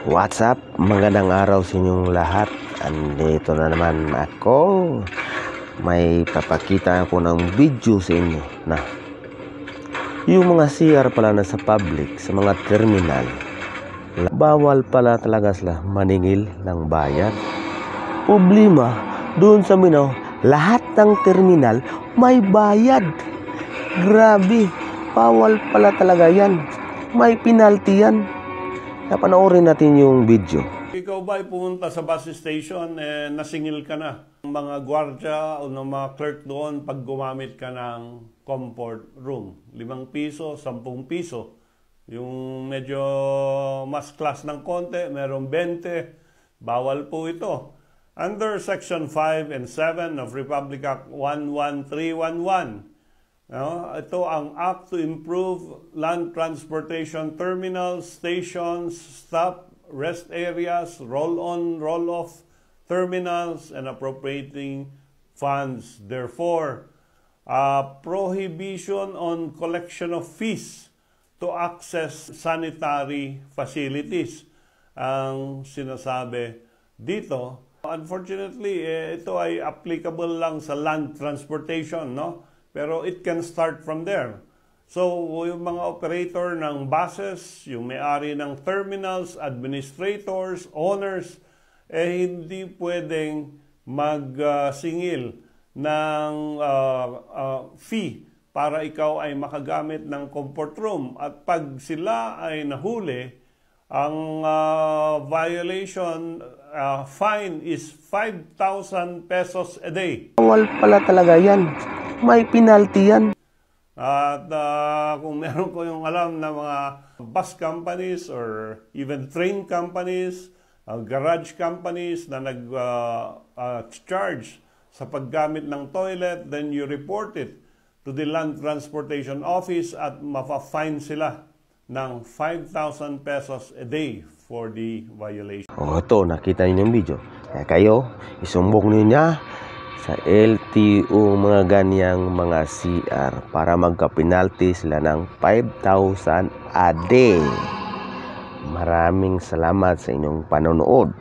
What's up? Magandang araw sa inyong lahat. Andito na naman ako. May papakita ako ng video sa inyo na yung mga CR pala na sa public, sa mga terminal, bawal pala talaga sila maningil ng bayad. Problema, doon sa Mindanao, lahat ng terminal may bayad. Grabe, bawal pala talaga yan. May penalty yan. Panoorin natin yung video. Ikaw ba ay pumunta sa bus station, nasingil ka na ng mga gwardya o ng mga clerk doon pag gumamit ka ng comfort room? 5 piso, 10 piso. Yung medyo mas class ng konti, merong 20. Bawal po ito. Under Section 5 and 7 of Republic Act 11311, ito ang Act to Improve Land Transportation Terminals, Stations, Stop, Rest Areas, Roll-on, Roll-off Terminals, and appropriating funds. Therefore, prohibition on collection of fees to access sanitary facilities ang sinasabi dito. Unfortunately, ito ay applicable lang sa land transportation, no? Pero it can start from there. So, yung mga operator ng buses, yung may-ari ng terminals, administrators, owners, hindi pwedeng magsingil ng fee para ikaw ay makagamit ng comfort room. At pag sila ay nahuli, ang violation fine is 5,000 pesos a day. Bawal pala talaga yan. May penalty yan. At kung meron ko yung alam na mga bus companies or even train companies, garage companies na nag-charge sa paggamit ng toilet, then you report it to the Land Transportation Office at mapa-fine sila ng 5,000 pesos a day for the violation. Ito, nakita niyo yung video. Kaya kayo, isumbong niyo sa LTO mga ganyang mga CR para magka-penalty sila ng 5,000 a day. Maraming salamat sa inyong panonood.